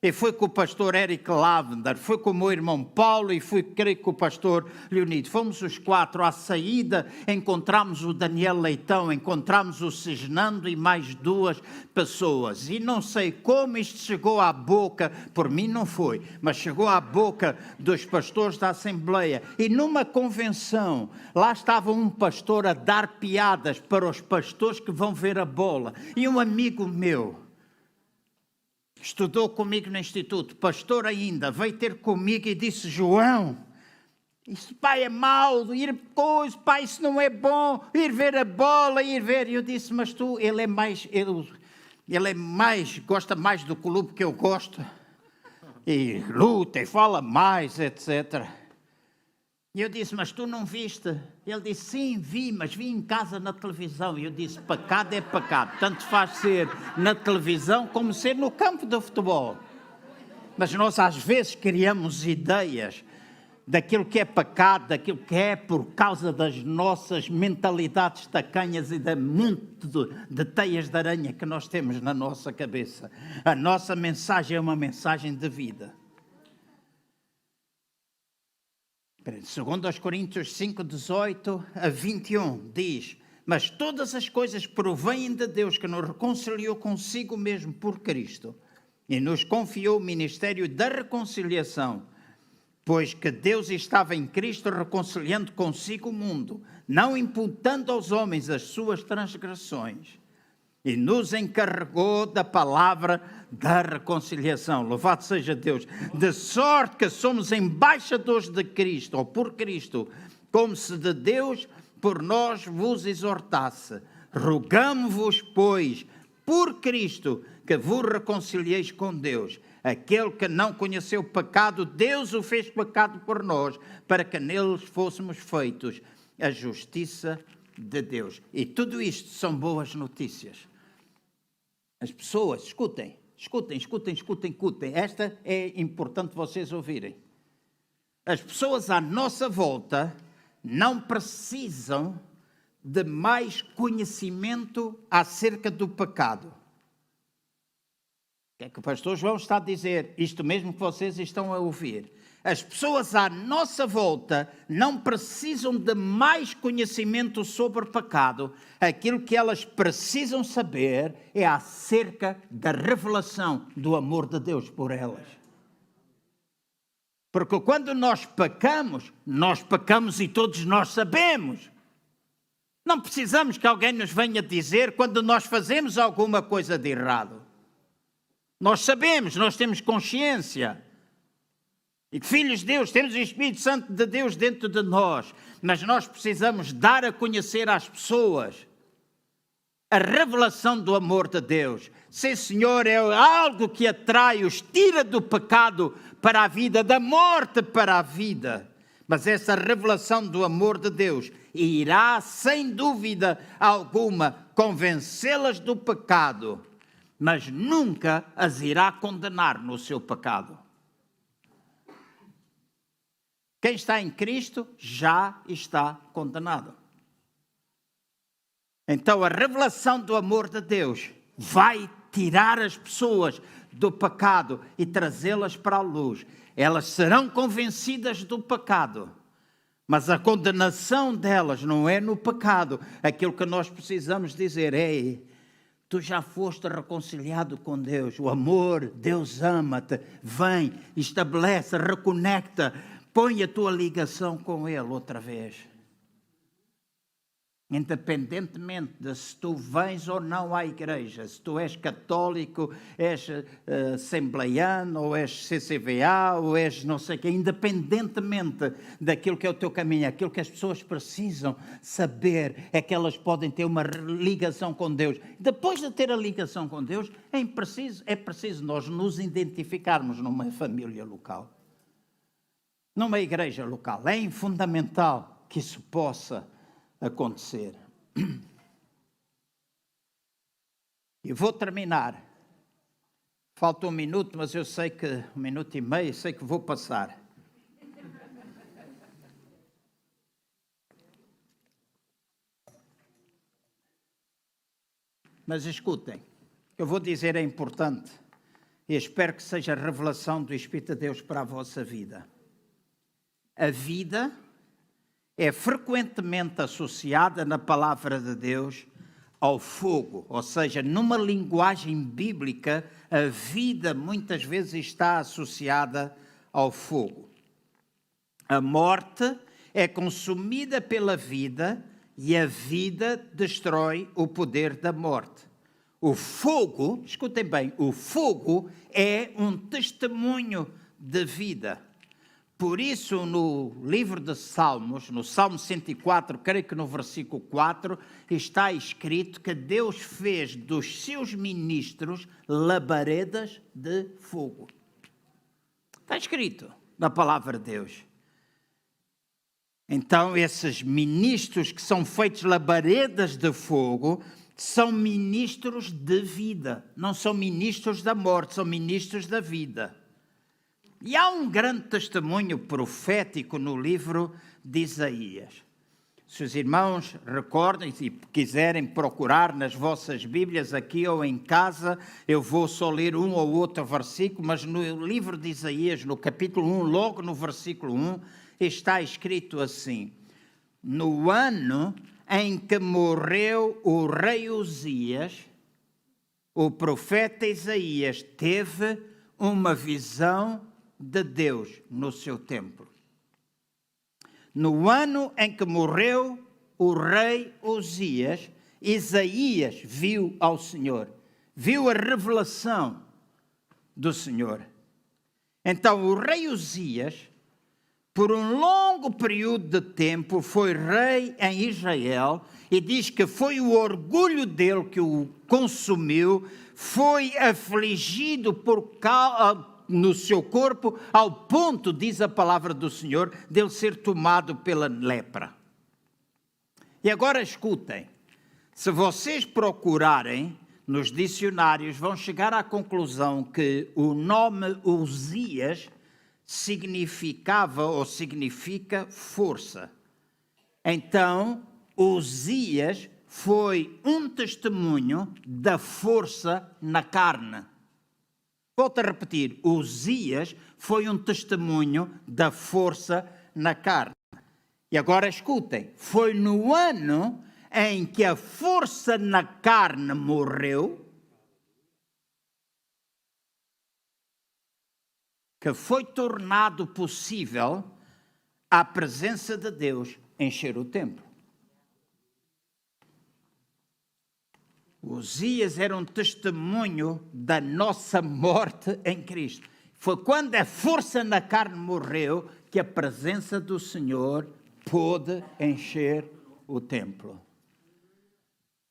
E fui com o pastor Eric Lavender, fui com o meu irmão Paulo e fui, creio, com o pastor Leonido. Fomos os 4. À saída, encontramos o Daniel Leitão, encontramos o Cisnando e mais 2 pessoas. E não sei como isto chegou à boca, por mim não foi, mas chegou à boca dos pastores da Assembleia. E numa convenção, lá estava um pastor a dar piadas para os pastores que vão ver a bola. E um amigo meu, estudou comigo no instituto, pastor ainda, veio ter comigo e disse, João, isso pai é mau, pai isso não é bom, ir ver a bola, ir ver. E eu disse, mas tu, ele é mais, gosta mais do clube que eu gosto, e luta e fala mais, etc. E eu disse, mas tu não viste? Ele disse, sim, vi, mas vi em casa na televisão. E eu disse, pecado é pecado. Tanto faz ser na televisão como ser no campo de futebol. Mas nós às vezes criamos ideias daquilo que é pecado, daquilo que é por causa das nossas mentalidades tacanhas e da monte de teias de aranha que nós temos na nossa cabeça. A nossa mensagem é uma mensagem de vida. 2 Coríntios 5, 18 a 21 diz: mas todas as coisas provêm de Deus, que nos reconciliou consigo mesmo por Cristo e nos confiou o ministério da reconciliação, pois que Deus estava em Cristo reconciliando consigo o mundo, não imputando aos homens as suas transgressões, e nos encarregou da palavra da reconciliação. Louvado seja Deus! De sorte que somos embaixadores de Cristo, ou por Cristo, como se de Deus por nós vos exortasse. Rogamo-vos, pois, por Cristo, que vos reconcilieis com Deus. Aquele que não conheceu pecado, Deus o fez pecado por nós, para que neles fôssemos feitos a justiça de Deus. E tudo isto são boas notícias. As pessoas, escutem. Esta é importante vocês ouvirem. As pessoas à nossa volta não precisam de mais conhecimento acerca do pecado. O que é que o pastor João está a dizer? Isto mesmo que vocês estão a ouvir. As pessoas à nossa volta não precisam de mais conhecimento sobre o pecado. Aquilo que elas precisam saber é acerca da revelação do amor de Deus por elas. Porque quando nós pecamos e todos nós sabemos. Não precisamos que alguém nos venha dizer quando nós fazemos alguma coisa de errado. Nós sabemos, nós temos consciência. E que filhos de Deus, temos o Espírito Santo de Deus dentro de nós. Mas nós precisamos dar a conhecer às pessoas a revelação do amor de Deus. Sim, Senhor, é algo que atrai, os tira do pecado para a vida, da morte para a vida. Mas essa revelação do amor de Deus irá, sem dúvida alguma, convencê-las do pecado, mas nunca as irá condenar no seu pecado. Quem está em Cristo já está condenado. Então a revelação do amor de Deus vai tirar as pessoas do pecado e trazê-las para a luz. Elas serão convencidas do pecado, mas a condenação delas não é no pecado. Aquilo que nós precisamos dizer é: tu já foste reconciliado com Deus, o amor, Deus ama-te, vem, estabelece, reconecta, põe a tua ligação com Ele outra vez. Independentemente de se tu vens ou não à igreja, se tu és católico, és assembleiano, ou és CCVA, ou és não sei o quê, independentemente daquilo que é o teu caminho, aquilo que as pessoas precisam saber é que elas podem ter uma ligação com Deus. Depois de ter a ligação com Deus, é preciso nós nos identificarmos numa família local, numa igreja local. É fundamental que isso possa acontecer. E vou terminar. Falta 1 minuto, mas eu sei que 1 minuto e meio, sei que vou passar. Mas escutem, o que eu vou dizer é importante e espero que seja a revelação do Espírito de Deus para a vossa vida. A vida é frequentemente associada na palavra de Deus ao fogo, ou seja, numa linguagem bíblica, a vida muitas vezes está associada ao fogo. A morte é consumida pela vida e a vida destrói o poder da morte. O fogo, escutem bem, o fogo é um testemunho de vida. Por isso, no livro de Salmos, no Salmo 104, creio que no versículo 4, está escrito que Deus fez dos seus ministros labaredas de fogo. Está escrito na palavra de Deus. Então, esses ministros que são feitos labaredas de fogo são ministros de vida. Não são ministros da morte, são ministros da vida. E há um grande testemunho profético no livro de Isaías. Se os irmãos recordem e quiserem procurar nas vossas Bíblias, aqui ou em casa, eu vou só ler um ou outro versículo, mas no livro de Isaías, no capítulo 1, logo no versículo 1, está escrito assim: no ano em que morreu o rei Uzias, o profeta Isaías teve uma visão de Deus no seu templo. No ano em que morreu o rei Uzias, Isaías viu ao Senhor, viu a revelação do Senhor. Então o rei Uzias, por um longo período de tempo, foi rei em Israel, e diz que foi o orgulho dele que o consumiu, foi afligido no seu corpo, ao ponto, diz a palavra do Senhor, de ele ser tomado pela lepra. E agora escutem, se vocês procurarem nos dicionários, vão chegar à conclusão que o nome Uzias significava ou significa força. Então, Uzias foi um testemunho da força na carne. Volto a repetir, Uzias foi um testemunho da força na carne. E agora escutem, foi no ano em que a força na carne morreu, que foi tornado possível a presença de Deus encher o templo. Uzias era um testemunho da nossa morte em Cristo. Foi quando a força na carne morreu que a presença do Senhor pôde encher o templo.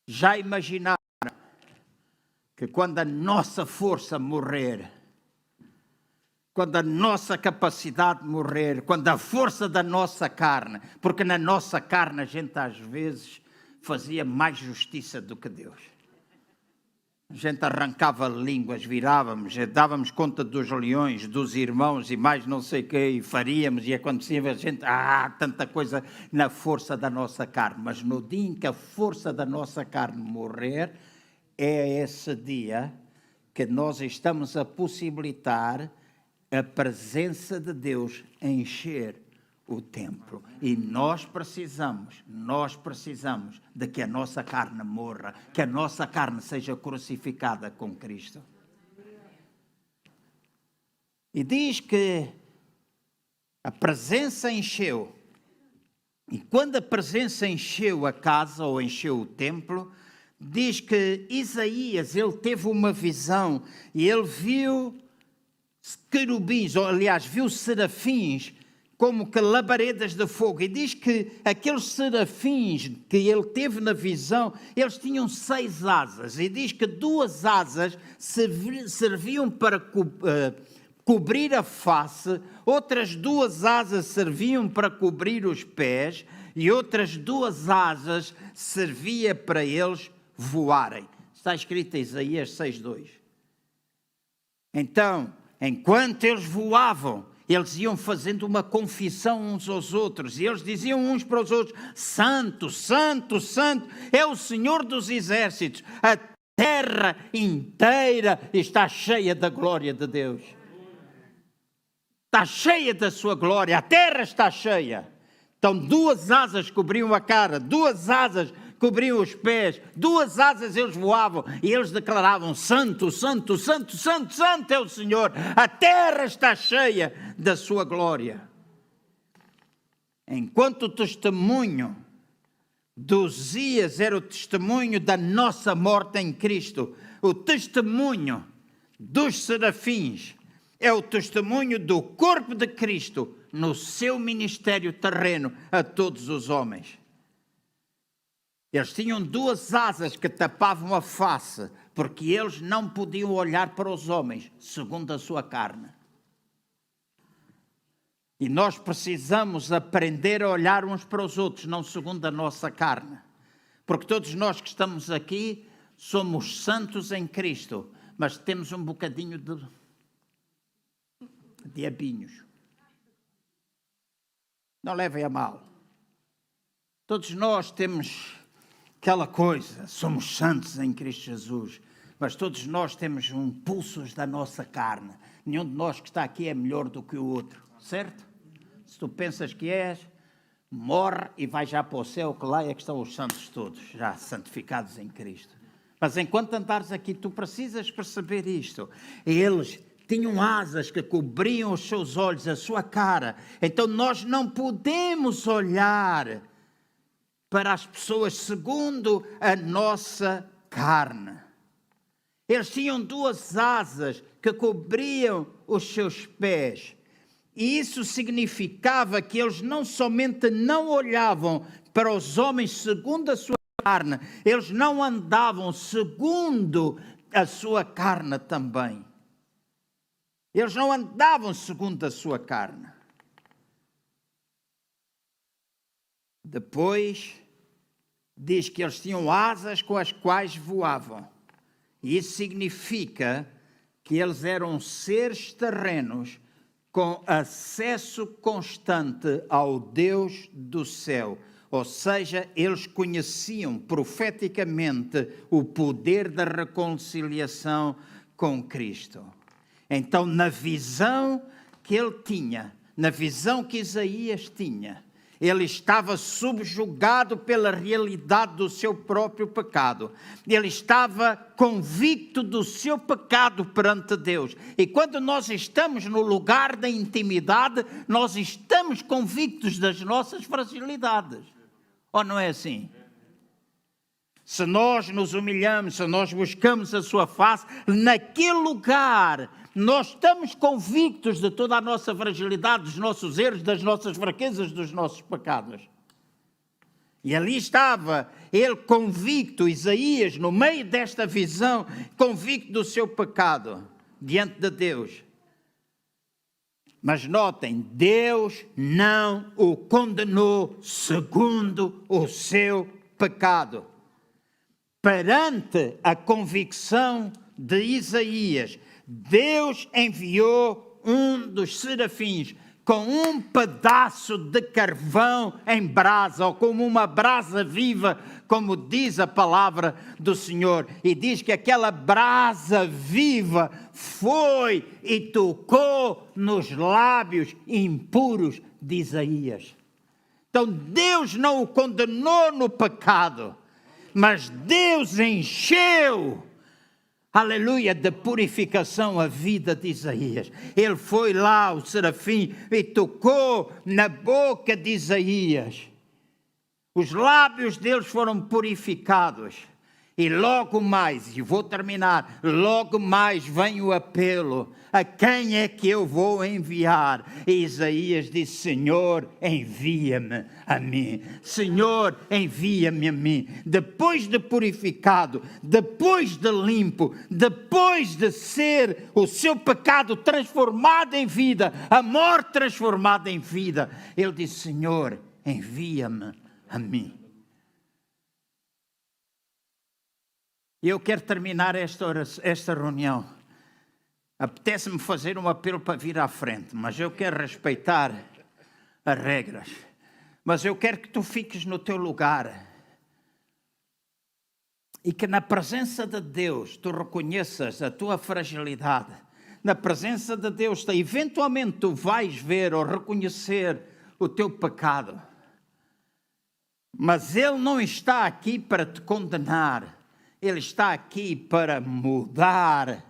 Já imaginaram que quando a nossa força morrer, quando a nossa capacidade morrer, quando a força da nossa carne, porque na nossa carne a gente às vezes fazia mais justiça do que Deus. A gente arrancava línguas, virávamos, dávamos conta dos leões, dos irmãos e mais não sei o que, e faríamos, e acontecia a gente, tanta coisa na força da nossa carne. Mas no dia em que a força da nossa carne morrer, é esse dia que nós estamos a possibilitar a presença de Deus encher o templo. E nós precisamos de que a nossa carne morra, que a nossa carne seja crucificada com Cristo. E diz que a presença encheu. E quando a presença encheu a casa ou encheu o templo, diz que Isaías, ele teve uma visão e ele viu querubins, ou aliás, viu serafins como que labaredas de fogo. E diz que aqueles serafins que ele teve na visão, eles tinham 6 asas. E diz que 2 asas serviam para cobrir a face, outras 2 asas serviam para cobrir os pés, e outras 2 asas servia para eles voarem. Está escrito em Isaías 6:2. Então, enquanto eles voavam, eles iam fazendo uma confissão uns aos outros, e eles diziam uns para os outros: Santo, Santo, Santo, é o Senhor dos exércitos, a terra inteira está cheia da glória de Deus. Está cheia da sua glória, a terra está cheia. Então 2 asas cobriam a cara, 2 asas cobriam os pés, 2 asas eles voavam e eles declaravam: Santo, Santo, Santo, Santo, Santo é o Senhor, a terra está cheia da sua glória. Enquanto o testemunho de Uzias era o testemunho da nossa morte em Cristo, o testemunho dos serafins é o testemunho do corpo de Cristo no seu ministério terreno a todos os homens. Eles tinham 2 asas que tapavam a face, porque eles não podiam olhar para os homens segundo a sua carne. E nós precisamos aprender a olhar uns para os outros, não segundo a nossa carne. Porque todos nós que estamos aqui somos santos em Cristo, mas temos um bocadinho de Diabinhos. Não levem a mal. Todos nós temos aquela coisa, somos santos em Cristo Jesus, mas todos nós temos impulsos da nossa carne. Nenhum de nós que está aqui é melhor do que o outro, certo? Se tu pensas que és, morre e vai já para o céu, que lá é que estão os santos todos, já santificados em Cristo. Mas enquanto andares aqui, tu precisas perceber isto. Eles tinham asas que cobriam os seus olhos, a sua cara. Então nós não podemos olhar para as pessoas segundo a nossa carne. Eles tinham duas asas que cobriam os seus pés. E isso significava que eles não somente não olhavam para os homens segundo a sua carne, eles não andavam segundo a sua carne também. Eles não andavam segundo a sua carne. Depois, diz que eles tinham asas com as quais voavam. E isso significa que eles eram seres terrenos com acesso constante ao Deus do céu. Ou seja, eles conheciam profeticamente o poder da reconciliação com Cristo. Então, na visão que ele tinha, na visão que Isaías tinha, ele estava subjugado pela realidade do seu próprio pecado. Ele estava convicto do seu pecado perante Deus. E quando nós estamos no lugar da intimidade, nós estamos convictos das nossas fragilidades. Ou não é assim? Se nós nos humilhamos, se nós buscamos a sua face, naquele lugar nós estamos convictos de toda a nossa fragilidade, dos nossos erros, das nossas fraquezas, dos nossos pecados. E ali estava ele convicto, Isaías, no meio desta visão, convicto do seu pecado, diante de Deus. Mas notem, Deus não o condenou segundo o seu pecado. Perante a convicção de Isaías, Deus enviou um dos serafins com um pedaço de carvão em brasa, ou como uma brasa viva, como diz a palavra do Senhor. E diz que aquela brasa viva foi e tocou nos lábios impuros de Isaías. Então Deus não o condenou no pecado, mas Deus encheu, aleluia, de purificação a vida de Isaías. Ele foi lá, o serafim, e tocou na boca de Isaías. Os lábios deles foram purificados. E logo mais, e vou terminar, logo mais vem o apelo: a quem é que eu vou enviar? E Isaías disse: Senhor, envia-me a mim. Senhor, envia-me a mim. Depois de purificado, depois de limpo, depois de ser o seu pecado transformado em vida, a morte transformada em vida, ele disse: Senhor, envia-me a mim. E eu quero terminar esta reunião. Apetece-me fazer um apelo para vir à frente, mas eu quero respeitar as regras. Mas eu quero que tu fiques no teu lugar e que na presença de Deus tu reconheças a tua fragilidade. Na presença de Deus, eventualmente tu vais ver ou reconhecer o teu pecado. Mas Ele não está aqui para te condenar. Ele está aqui para mudar,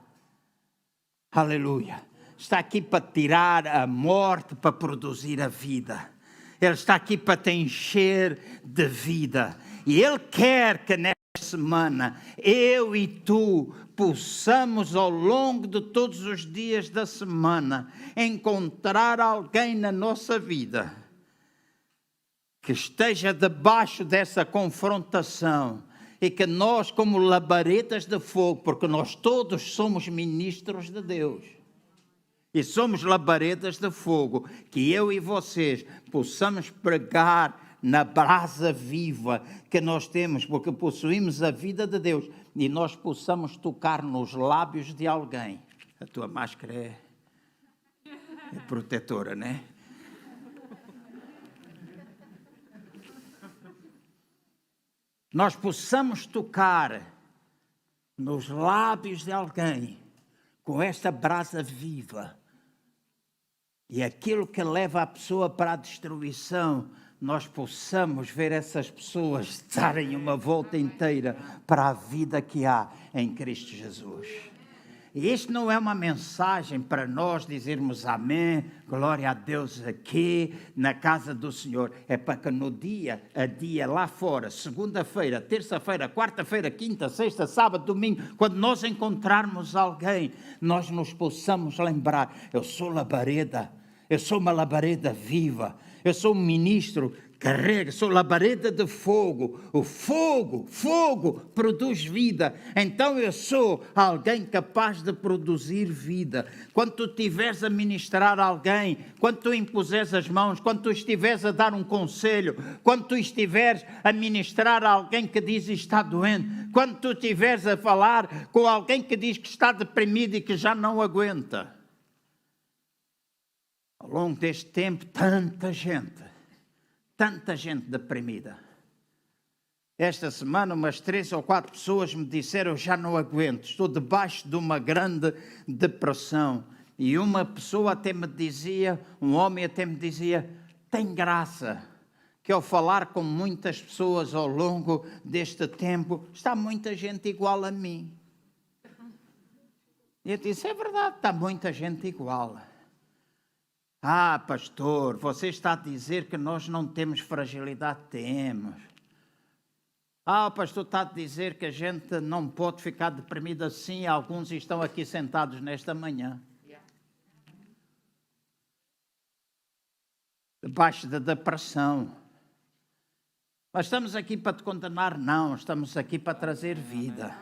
aleluia, está aqui para tirar a morte, para produzir a vida. Ele está aqui para te encher de vida. E Ele quer que nesta semana, eu e tu, possamos ao longo de todos os dias da semana, encontrar alguém na nossa vida que esteja debaixo dessa confrontação, e que nós, como labaredas de fogo, porque nós todos somos ministros de Deus, e somos labaredas de fogo, que eu e vocês possamos pregar na brasa viva que nós temos, porque possuímos a vida de Deus, e nós possamos tocar nos lábios de alguém. A tua máscara é... É protetora, né? Nós possamos tocar nos lábios de alguém com esta brasa viva e aquilo que leva a pessoa para a destruição, nós possamos ver essas pessoas darem uma volta inteira para a vida que há em Cristo Jesus. E isto não é uma mensagem para nós dizermos amém, glória a Deus aqui na casa do Senhor. É para que no dia a dia lá fora, segunda-feira, terça-feira, quarta-feira, quinta, sexta, sábado, domingo, quando nós encontrarmos alguém, nós nos possamos lembrar, eu sou labareda, eu sou uma labareda viva, eu sou um ministro, carrega, sou labareda de fogo. O fogo produz vida. Então eu sou alguém capaz de produzir vida. Quando tu estiveres a ministrar a alguém, quando tu impuseres as mãos, quando tu estiveres a dar um conselho, quando tu estiveres a ministrar a alguém que diz que está doente, quando tu estiveres a falar com alguém que diz que está deprimido e que já não aguenta. Ao longo deste tempo, tanta gente deprimida. Esta semana, umas 3 ou 4 pessoas me disseram, eu já não aguento, estou debaixo de uma grande depressão. E uma pessoa até me dizia, um homem até me dizia, tem graça, que ao falar com muitas pessoas ao longo deste tempo, está muita gente igual a mim. E eu disse, é verdade, está muita gente igual. Ah, pastor, você está a dizer que nós não temos fragilidade? Temos. Ah, o pastor está a dizer que a gente não pode ficar deprimido assim. Alguns estão aqui sentados nesta manhã. Debaixo da depressão. Mas estamos aqui para te condenar? Não, estamos aqui para trazer vida.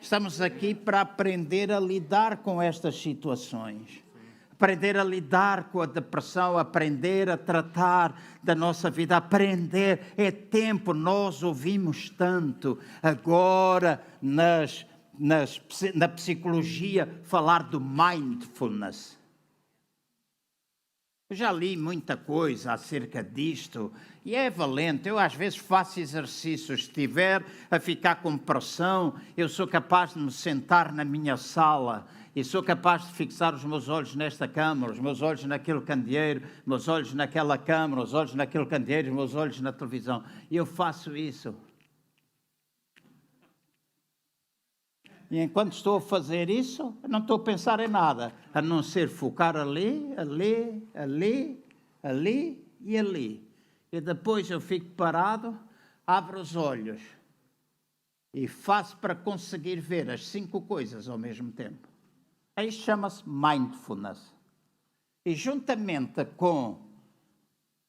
Estamos aqui para aprender a lidar com estas situações. Aprender a lidar com a depressão, aprender a tratar da nossa vida, aprender, é tempo, nós ouvimos tanto agora na psicologia falar do mindfulness. Eu já li muita coisa acerca disto e é valente. Eu às vezes faço exercícios, se estiver a ficar com pressão, eu sou capaz de me sentar na minha sala e sou capaz de fixar os meus olhos nesta câmara, os meus olhos naquele candeeiro, os meus olhos naquela câmara, os olhos naquele candeeiro, os meus olhos na televisão. E eu faço isso. E enquanto estou a fazer isso, não estou a pensar em nada, a não ser focar ali e ali. E depois eu fico parado, abro os olhos e faço para conseguir ver as 5 coisas ao mesmo tempo. Isto chama-se mindfulness. E juntamente com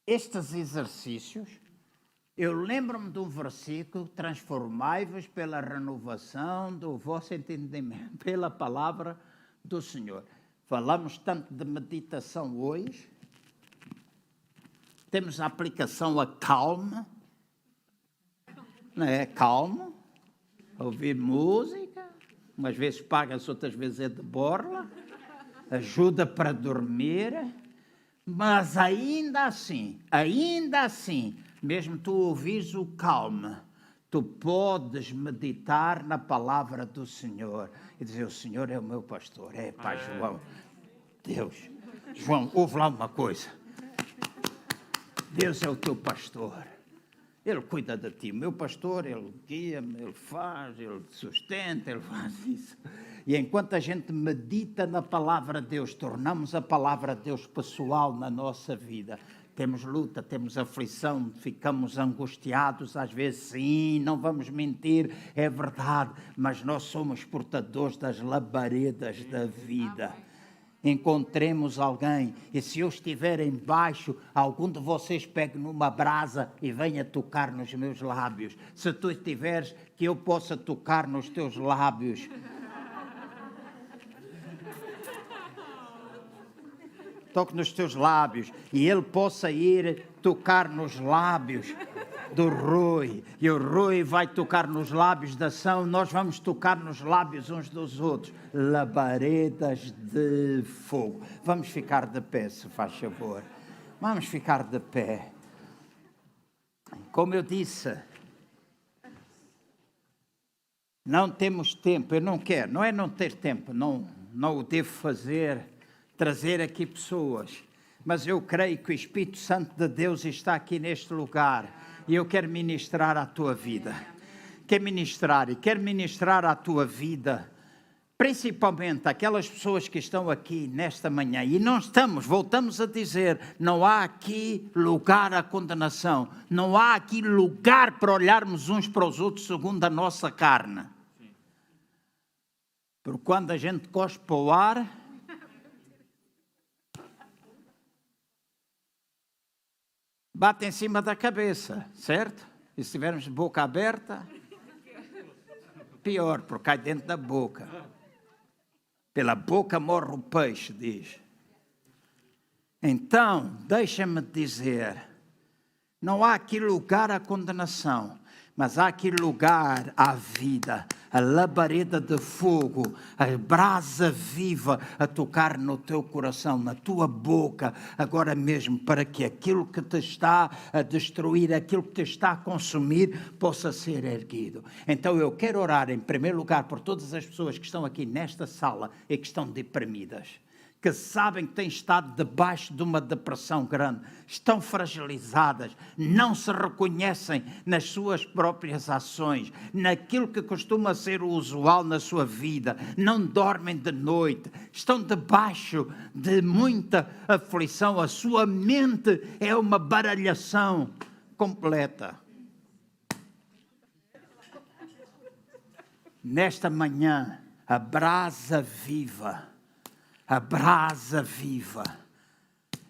estes exercícios, eu lembro-me de um versículo, transformai-vos pela renovação do vosso entendimento, pela palavra do Senhor. Falamos tanto de meditação hoje, temos a aplicação a calma, não é? Calma, ouvir música, umas vezes paga-se, outras vezes é de borla, ajuda para dormir, mas ainda assim, mesmo tu ouvires o calma, tu podes meditar na palavra do Senhor e dizer, o Senhor é o meu pastor. É, pá, João, Deus, João, ouve lá uma coisa, Deus é o teu pastor. Ele cuida de ti, o meu pastor, ele guia-me, ele faz, ele sustenta, ele faz isso. E enquanto a gente medita na palavra de Deus, tornamos a palavra de Deus pessoal na nossa vida. Temos luta, temos aflição, ficamos angustiados, às vezes sim, não vamos mentir, é verdade, mas nós somos portadores das labaredas da vida. Encontremos alguém, e se eu estiver embaixo, algum de vocês pegue numa brasa e venha tocar nos meus lábios. Se tu estiveres, que eu possa tocar nos teus lábios. Toque nos teus lábios e ele possa ir tocar nos lábios do Rui. E o Rui vai tocar nos lábios da ação, nós vamos tocar nos lábios uns dos outros. Labaredas de fogo. Vamos ficar de pé, se faz favor. Vamos ficar de pé. Como eu disse, não temos tempo, eu não quero, não é não ter tempo, não o devo fazer, trazer aqui pessoas, mas eu creio que o Espírito Santo de Deus está aqui neste lugar e eu quero ministrar à tua vida. Quero ministrar à tua vida, principalmente aquelas pessoas que estão aqui nesta manhã, e voltamos a dizer, não há aqui lugar à condenação, não há aqui lugar para olharmos uns para os outros segundo a nossa carne. Porque quando a gente cospe para o ar, bate em cima da cabeça, certo? E se estivermos de boca aberta, pior, porque cai dentro da boca. Pela boca morre o peixe, diz. Então, deixa-me dizer, não há aqui lugar à condenação, mas há aqui lugar à vida, a labareda de fogo, a brasa viva a tocar no teu coração, na tua boca, agora mesmo, para que aquilo que te está a destruir, aquilo que te está a consumir, possa ser erguido. Então eu quero orar em primeiro lugar por todas as pessoas que estão aqui nesta sala e que estão deprimidas, que sabem que têm estado debaixo de uma depressão grande, estão fragilizadas, não se reconhecem nas suas próprias ações, naquilo que costuma ser o usual na sua vida, não dormem de noite, estão debaixo de muita aflição, a sua mente é uma baralhação completa. Nesta manhã, a brasa viva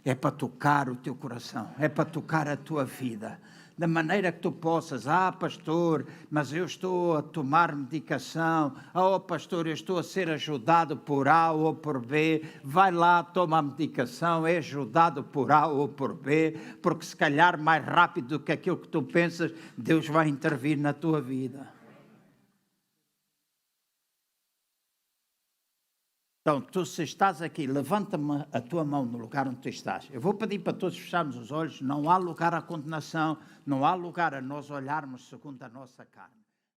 é para tocar o teu coração, é para tocar a tua vida, da maneira que tu possas. Pastor, mas eu estou a tomar medicação. Pastor, eu estou a ser ajudado por A ou por B. Vai lá, toma a medicação, é ajudado por A ou por B, porque se calhar mais rápido do que aquilo que tu pensas, Deus vai intervir na tua vida. Então, tu se estás aqui, levanta-me a tua mão no lugar onde tu estás. Eu vou pedir para todos fecharmos os olhos, não há lugar à condenação, não há lugar a nós olharmos segundo a nossa carne.